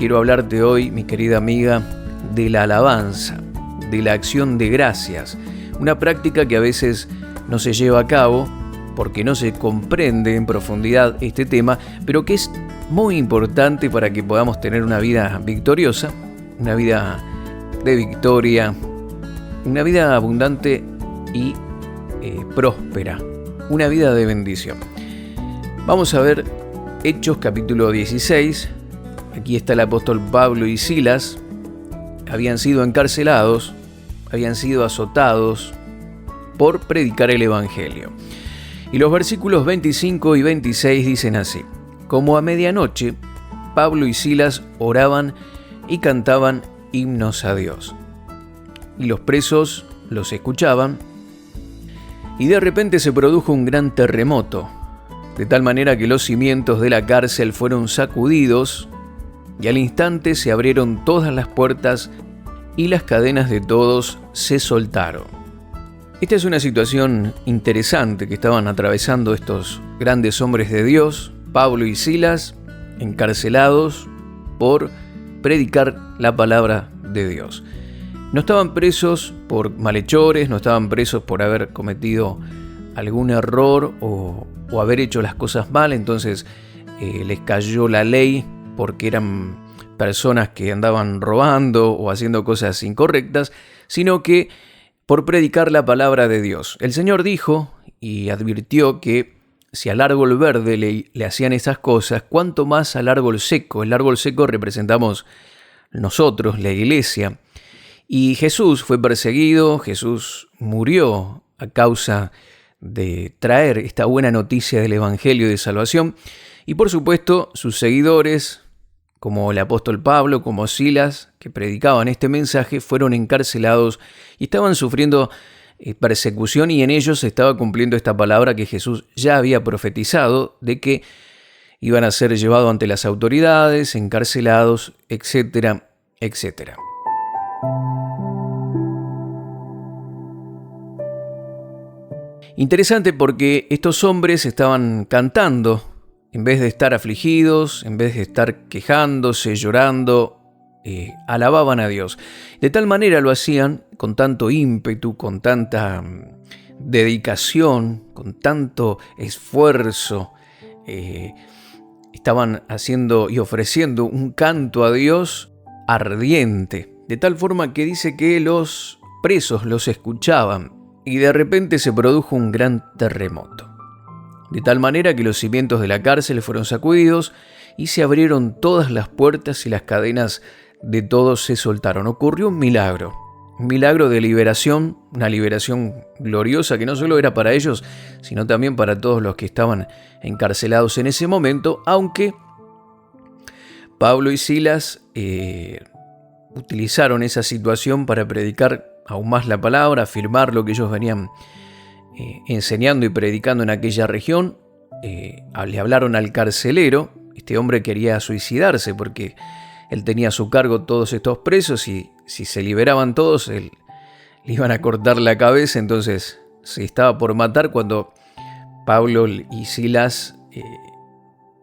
quiero hablarte hoy, mi querida amiga, de la alabanza, de la acción de gracias, una práctica que a veces no se lleva a cabo porque no se comprende en profundidad este tema, pero que es muy importante para que podamos tener una vida victoriosa, una vida de victoria, una vida abundante y próspera, una vida de bendición. Vamos a ver Hechos capítulo 16. Aquí está el apóstol Pablo y Silas. Habían sido encarcelados, habían sido azotados por predicar el evangelio. Y los versículos 25 y 26 dicen así: como a medianoche, Pablo y Silas oraban y cantaban himnos a Dios. Y los presos los escuchaban, y de repente se produjo un gran terremoto, de tal manera que los cimientos de la cárcel fueron sacudidos, y al instante se abrieron todas las puertas y las cadenas de todos se soltaron. Esta es una situación interesante que estaban atravesando estos grandes hombres de Dios, Pablo y Silas, encarcelados por predicar la palabra de Dios. No estaban presos por malhechores, no estaban presos por haber cometido algún error o haber hecho las cosas mal, entonces les cayó la ley porque eran personas que andaban robando o haciendo cosas incorrectas, sino que por predicar la palabra de Dios. El Señor dijo y advirtió que si al árbol verde le hacían esas cosas, cuánto más al árbol seco. El árbol seco representamos nosotros, la iglesia. Y Jesús fue perseguido, Jesús murió a causa de traer esta buena noticia del Evangelio de salvación. Y por supuesto, sus seguidores, como el apóstol Pablo, como Silas, que predicaban este mensaje, fueron encarcelados y estaban sufriendo persecución, y en ellos se estaba cumpliendo esta palabra que Jesús ya había profetizado, de que iban a ser llevados ante las autoridades, encarcelados, etcétera, etcétera. Interesante porque estos hombres estaban cantando. En vez de estar afligidos, en vez de estar quejándose, llorando, alababan a Dios. De tal manera lo hacían con tanto ímpetu, con tanta dedicación, con tanto esfuerzo. Estaban haciendo y ofreciendo un canto a Dios ardiente, de tal forma que dice que los presos los escuchaban y de repente se produjo un gran terremoto. De tal manera que los cimientos de la cárcel fueron sacudidos y se abrieron todas las puertas y las cadenas de todos se soltaron. Ocurrió un milagro de liberación, una liberación gloriosa que no solo era para ellos, sino también para todos los que estaban encarcelados en ese momento, aunque Pablo y Silas utilizaron esa situación para predicar aún más la palabra, afirmar lo que ellos venían enseñando y predicando en aquella región. Le hablaron al carcelero. Este hombre quería suicidarse porque él tenía a su cargo todos estos presos, y si se liberaban todos, le iban a cortar la cabeza. Entonces se estaba por matar cuando Pablo y Silas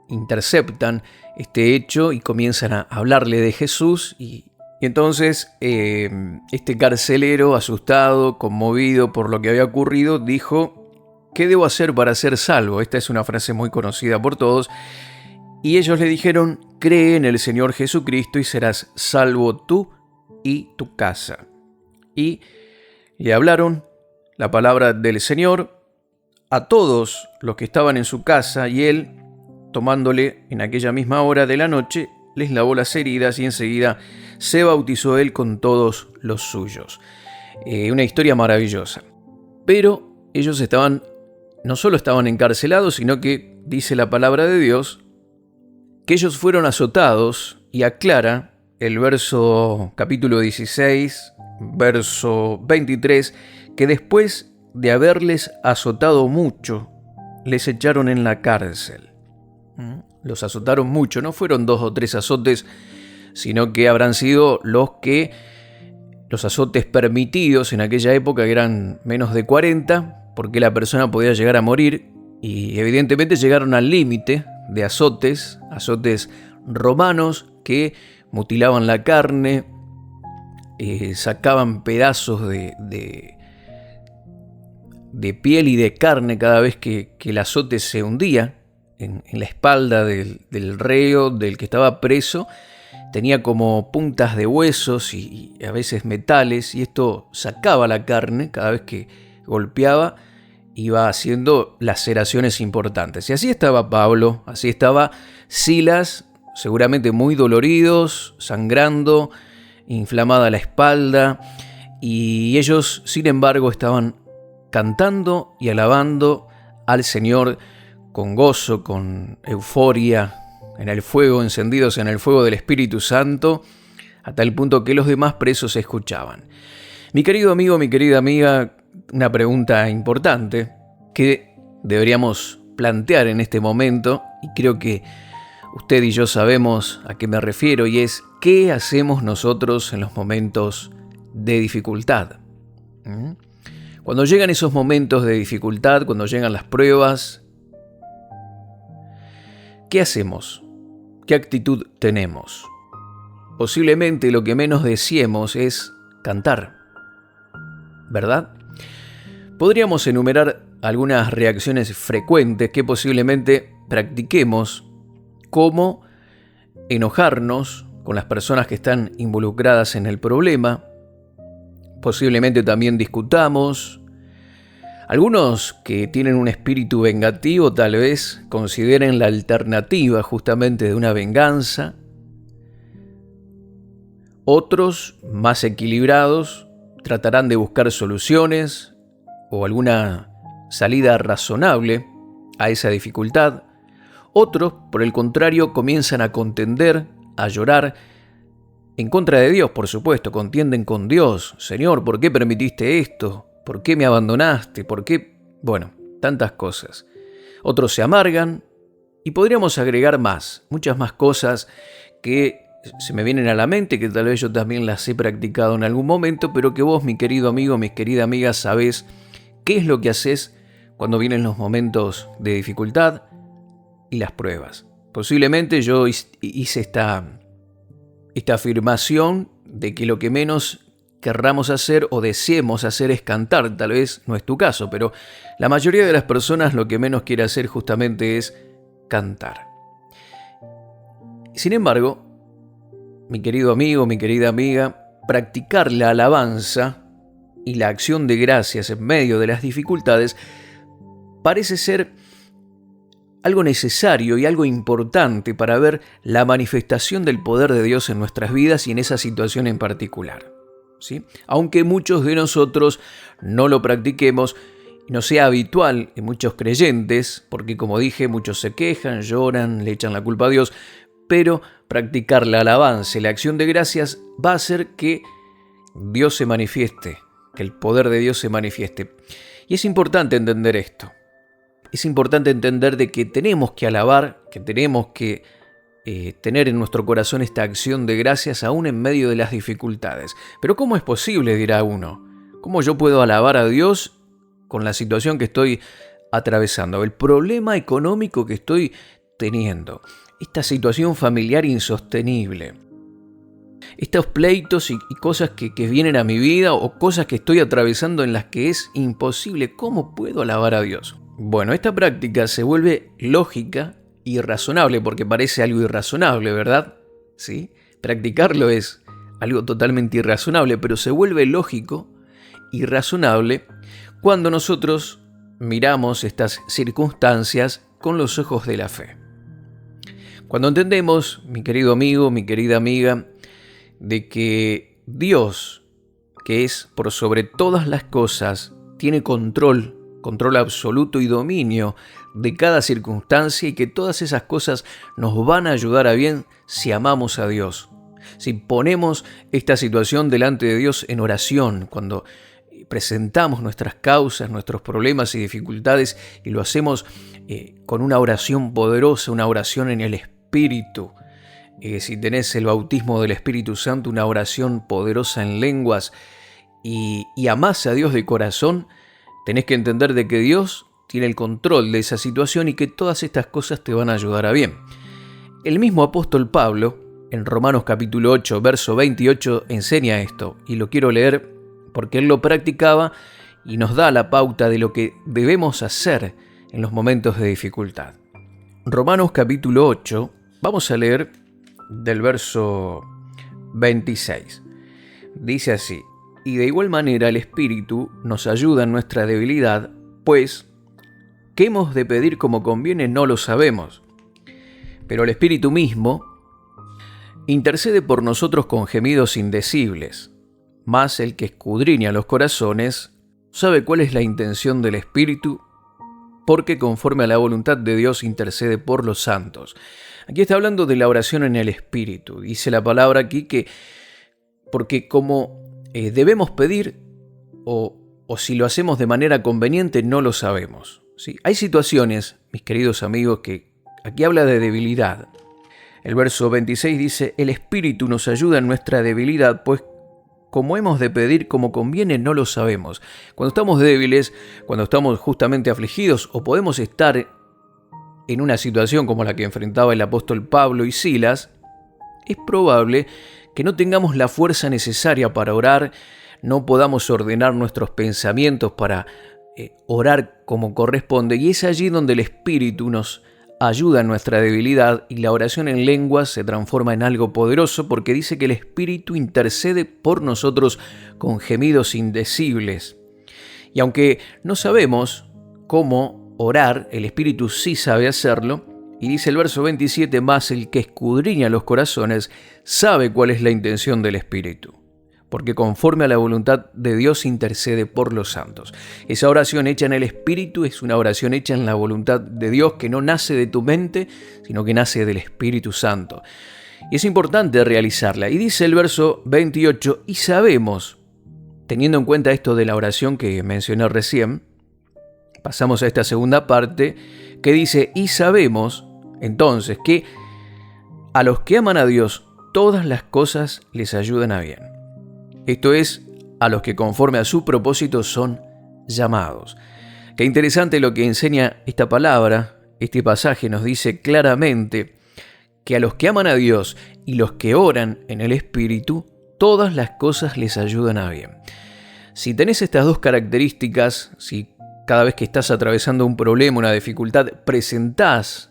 interceptan este hecho y comienzan a hablarle de Jesús. Y entonces este carcelero, asustado, conmovido por lo que había ocurrido, dijo: ¿qué debo hacer para ser salvo? Esta es una frase muy conocida por todos. Y ellos le dijeron: cree en el Señor Jesucristo y serás salvo tú y tu casa. Y le hablaron la palabra del Señor a todos los que estaban en su casa, y él, tomándole en aquella misma hora de la noche, les lavó las heridas y enseguida se bautizó él con todos los suyos. Una historia maravillosa. Pero ellos no solo estaban encarcelados, sino que dice la palabra de Dios que ellos fueron azotados, y aclara el verso capítulo 16, verso 23, que después de haberles azotado mucho, les echaron en la cárcel. Los azotaron mucho, no fueron 2 o 3 azotes, sino que habrán sido los azotes permitidos en aquella época, que eran menos de 40, porque la persona podía llegar a morir, y evidentemente llegaron al límite de azotes romanos que mutilaban la carne, sacaban pedazos de piel y de carne cada vez que el azote se hundía en la espalda del reo, del que estaba preso. Tenía como puntas de huesos y a veces metales, y esto sacaba la carne cada vez que golpeaba, iba haciendo laceraciones importantes. Y así estaba Pablo, así estaba Silas, seguramente muy doloridos, sangrando, inflamada la espalda, y ellos, sin embargo, estaban cantando y alabando al Señor con gozo, con euforia, en el fuego, encendidos en el fuego del Espíritu Santo, a tal punto que los demás presos escuchaban. Mi querido amigo, mi querida amiga, una pregunta importante que deberíamos plantear en este momento, y creo que usted y yo sabemos a qué me refiero, y es: ¿qué hacemos nosotros en los momentos de dificultad? Cuando llegan esos momentos de dificultad, cuando llegan las pruebas, ¿qué hacemos? ¿Qué actitud tenemos? Posiblemente lo que menos deseemos es cantar, ¿verdad? Podríamos enumerar algunas reacciones frecuentes que posiblemente practiquemos, como enojarnos con las personas que están involucradas en el problema. Posiblemente también discutamos. Algunos que tienen un espíritu vengativo tal vez consideren la alternativa justamente de una venganza. Otros, más equilibrados, tratarán de buscar soluciones o alguna salida razonable a esa dificultad. Otros, por el contrario, comienzan a contender, a llorar, en contra de Dios, por supuesto, contienden con Dios. Señor, ¿por qué permitiste esto? ¿Por qué me abandonaste? ¿Por qué? Bueno, tantas cosas. Otros se amargan y podríamos agregar más, muchas más cosas que se me vienen a la mente, que tal vez yo también las he practicado en algún momento, pero que vos, mi querido amigo, mi querida amiga, sabés qué es lo que haces cuando vienen los momentos de dificultad y las pruebas. Posiblemente yo hice esta afirmación de que lo que menos querramos hacer o deseemos hacer es cantar. Tal vez no es tu caso, pero la mayoría de las personas lo que menos quiere hacer justamente es cantar. Sin embargo, mi querido amigo, mi querida amiga, practicar la alabanza y la acción de gracias en medio de las dificultades parece ser algo necesario y algo importante para ver la manifestación del poder de Dios en nuestras vidas y en esa situación en particular, ¿sí? Aunque muchos de nosotros no lo practiquemos y no sea habitual en muchos creyentes, porque como dije, muchos se quejan, lloran, le echan la culpa a Dios, pero practicar la alabanza y la acción de gracias va a hacer que Dios se manifieste, que el poder de Dios se manifieste. Y es importante entender esto. Es importante entender de que tenemos que alabar, que tenemos que tener en nuestro corazón esta acción de gracias aún en medio de las dificultades. Pero ¿cómo es posible?, dirá uno. ¿Cómo yo puedo alabar a Dios con la situación que estoy atravesando? El problema económico que estoy teniendo. Esta situación familiar insostenible. Estos pleitos y cosas que vienen a mi vida o cosas que estoy atravesando en las que es imposible. ¿Cómo puedo alabar a Dios? Bueno, esta práctica se vuelve lógica y razonable, porque parece algo irrazonable, ¿verdad? ¿Sí? Practicarlo es algo totalmente irrazonable, pero se vuelve lógico y razonable cuando nosotros miramos estas circunstancias con los ojos de la fe. Cuando entendemos, mi querido amigo, mi querida amiga, de que Dios, que es por sobre todas las cosas, tiene control absoluto y dominio de cada circunstancia, y que todas esas cosas nos van a ayudar a bien si amamos a Dios. Si ponemos esta situación delante de Dios en oración, cuando presentamos nuestras causas, nuestros problemas y dificultades, y lo hacemos con una oración poderosa, una oración en el Espíritu. Si tenés el bautismo del Espíritu Santo, una oración poderosa en lenguas, y amás a Dios de corazón, tenés que entender de que Dios tiene el control de esa situación y que todas estas cosas te van a ayudar a bien. El mismo apóstol Pablo, en Romanos capítulo 8, verso 28, enseña esto, y lo quiero leer porque él lo practicaba y nos da la pauta de lo que debemos hacer en los momentos de dificultad. Romanos capítulo 8, vamos a leer del verso 26. Dice así: y de igual manera el Espíritu nos ayuda en nuestra debilidad, pues ¿qué hemos de pedir como conviene? No lo sabemos. Pero el Espíritu mismo intercede por nosotros con gemidos indecibles, mas el que escudriña los corazones sabe cuál es la intención del Espíritu, porque conforme a la voluntad de Dios intercede por los santos. Aquí está hablando de la oración en el Espíritu. Dice la palabra aquí que porque como debemos pedir o si lo hacemos de manera conveniente no lo sabemos, ¿sí? Hay situaciones, mis queridos amigos, que aquí habla de debilidad. El verso 26 dice: el Espíritu nos ayuda en nuestra debilidad, pues como hemos de pedir como conviene no lo sabemos. Cuando estamos débiles, cuando estamos justamente afligidos, o podemos estar en una situación como la que enfrentaba el apóstol Pablo y Silas, es probable que no tengamos la fuerza necesaria para orar, no podamos ordenar nuestros pensamientos para orar como corresponde, y es allí donde el Espíritu nos ayuda en nuestra debilidad y la oración en lenguas se transforma en algo poderoso, porque dice que el Espíritu intercede por nosotros con gemidos indecibles. Y aunque no sabemos cómo orar, el Espíritu sí sabe hacerlo, y dice el verso 27, más el que escudriña los corazones sabe cuál es la intención del Espíritu, porque conforme a la voluntad de Dios intercede por los santos. Esa oración hecha en el Espíritu es una oración hecha en la voluntad de Dios, que no nace de tu mente, sino que nace del Espíritu Santo. Y es importante realizarla. Y dice el verso 28, y sabemos, teniendo en cuenta esto de la oración que mencioné recién, pasamos a esta segunda parte que dice: y sabemos entonces que a los que aman a Dios todas las cosas les ayudan a bien. Esto es, a los que conforme a su propósito son llamados. Qué interesante lo que enseña esta palabra. Este pasaje nos dice claramente que a los que aman a Dios y los que oran en el Espíritu, todas las cosas les ayudan a bien. Si tenés estas dos características, si cada vez que estás atravesando un problema, una dificultad, presentás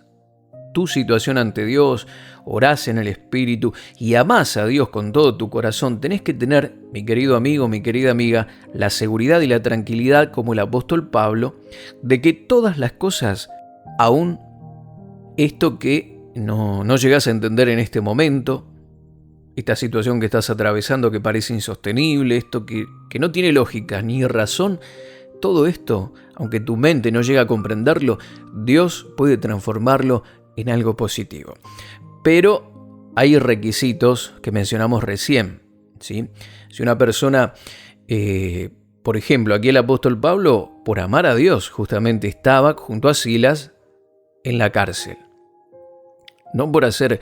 tu situación ante Dios, orás en el Espíritu y amás a Dios con todo tu corazón, tenés que tener, mi querido amigo, mi querida amiga, la seguridad y la tranquilidad, como el apóstol Pablo, de que todas las cosas, aún esto que no llegás a entender en este momento, esta situación que estás atravesando que parece insostenible, esto que no tiene lógica ni razón, todo esto, aunque tu mente no llega a comprenderlo, Dios puede transformarlo en algo positivo. Pero hay requisitos que mencionamos recién, ¿sí? Si una persona, por ejemplo, aquí el apóstol Pablo, por amar a Dios, justamente estaba junto a Silas en la cárcel. No por hacer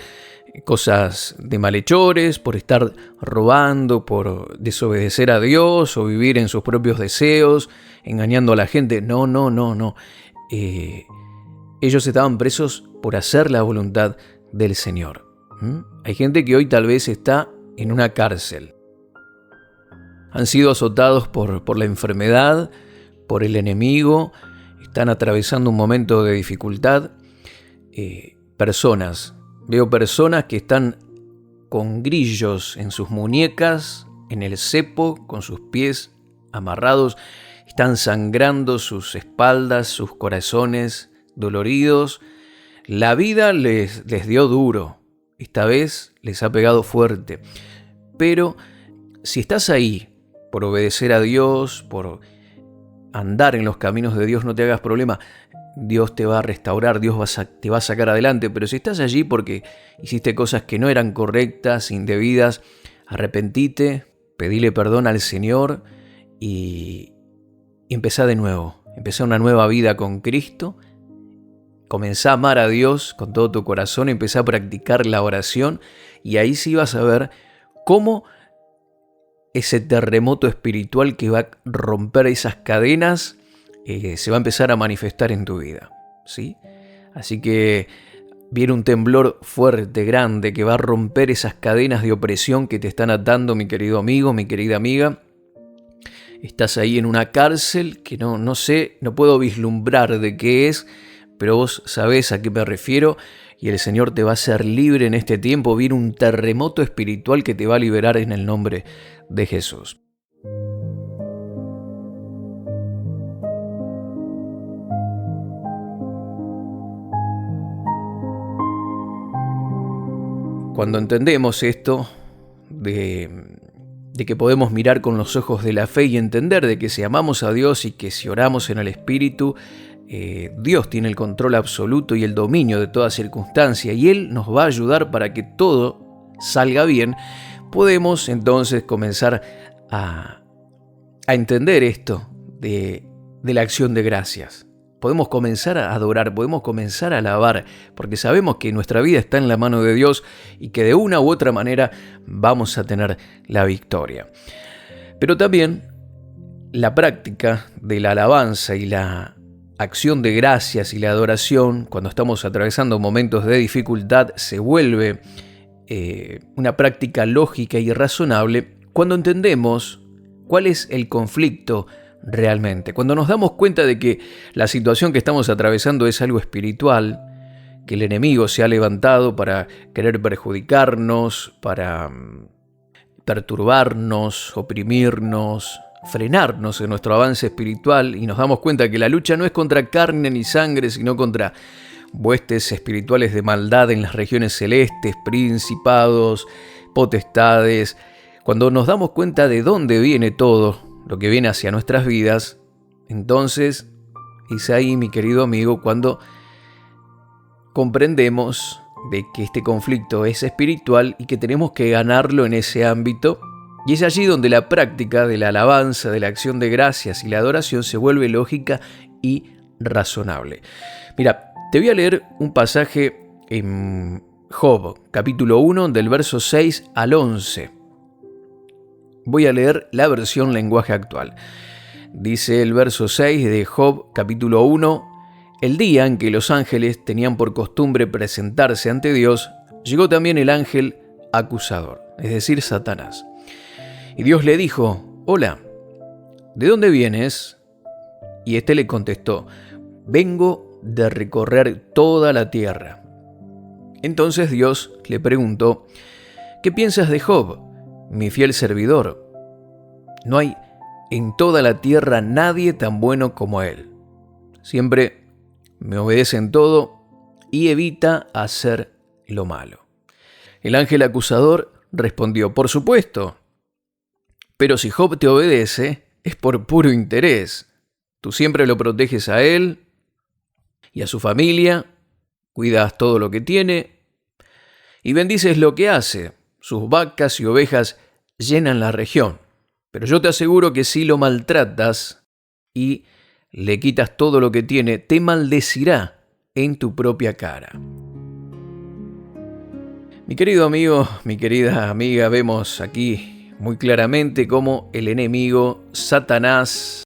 cosas de malhechores, por estar robando, por desobedecer a Dios o vivir en sus propios deseos, engañando a la gente. No. Ellos estaban presos por hacer la voluntad del Señor. Hay gente que hoy tal vez está en una cárcel. Han sido azotados por la enfermedad, por el enemigo, están atravesando un momento de dificultad. Veo personas que están con grillos en sus muñecas, en el cepo, con sus pies amarrados, están sangrando sus espaldas, sus corazones doloridos. La vida les dio duro, esta vez les ha pegado fuerte. Pero si estás ahí por obedecer a Dios, por andar en los caminos de Dios, no te hagas problema. Dios te va a restaurar, Dios te va a sacar adelante. Pero si estás allí porque hiciste cosas que no eran correctas, indebidas, arrepentite, pedile perdón al Señor y empezá de nuevo. Empezá una nueva vida con Cristo. Comenzá a amar a Dios con todo tu corazón, empezá a practicar la oración y ahí sí vas a ver cómo ese terremoto espiritual que va a romper esas cadenas se va a empezar a manifestar en tu vida, ¿sí? Así que Viene un temblor fuerte, grande, que va a romper esas cadenas de opresión que te están atando, mi querido amigo, mi querida amiga. Estás ahí en una cárcel que no sé, no puedo vislumbrar de qué es, pero vos sabés a qué me refiero y el Señor te va a hacer libre en este tiempo. Viene un terremoto espiritual que te va a liberar en el nombre de Jesús. Cuando entendemos esto, de que podemos mirar con los ojos de la fe y entender de que si amamos a Dios y que si oramos en el Espíritu, Dios tiene el control absoluto y el dominio de toda circunstancia y Él nos va a ayudar para que todo salga bien, podemos entonces comenzar a entender esto de la acción de gracias. Podemos comenzar a adorar, podemos comenzar a alabar, porque sabemos que nuestra vida está en la mano de Dios y que de una u otra manera vamos a tener la victoria. Pero también la práctica de la alabanza y la acción de gracias y la adoración, cuando estamos atravesando momentos de dificultad, se vuelve una práctica lógica y razonable cuando entendemos cuál es el conflicto realmente. Cuando nos damos cuenta de que la situación que estamos atravesando es algo espiritual, que el enemigo se ha levantado para querer perjudicarnos, para perturbarnos, oprimirnos, frenarnos en nuestro avance espiritual, y nos damos cuenta que la lucha no es contra carne ni sangre, sino contra huestes espirituales de maldad en las regiones celestes, principados, potestades. Cuando nos damos cuenta de dónde viene todo lo que viene hacia nuestras vidas, entonces es ahí, mi querido amigo, cuando comprendemos de que este conflicto es espiritual y que tenemos que ganarlo en ese ámbito. Y es allí donde la práctica de la alabanza, de la acción de gracias y la adoración se vuelve lógica y razonable. Mira, te voy a leer un pasaje en Job, capítulo 1, del verso 6 al 11. Voy a leer la versión lenguaje actual. Dice el verso 6 de Job, capítulo 1, el día en que los ángeles tenían por costumbre presentarse ante Dios, llegó también el ángel acusador, es decir, Satanás. Y Dios le dijo, hola, ¿de dónde vienes? Y éste le contestó, vengo de recorrer toda la tierra. Entonces Dios le preguntó, ¿qué piensas de Job, mi fiel servidor? No hay en toda la tierra nadie tan bueno como él. Siempre me obedece en todo y evita hacer lo malo. El ángel acusador respondió, por supuesto, pero si Job te obedece, es por puro interés. Tú siempre lo proteges a él y a su familia, cuidas todo lo que tiene y bendices lo que hace. Sus vacas y ovejas llenan la región. Pero yo te aseguro que si lo maltratas y le quitas todo lo que tiene, te maldecirá en tu propia cara. Mi querido amigo, mi querida amiga, vemos aquí muy claramente cómo el enemigo, Satanás,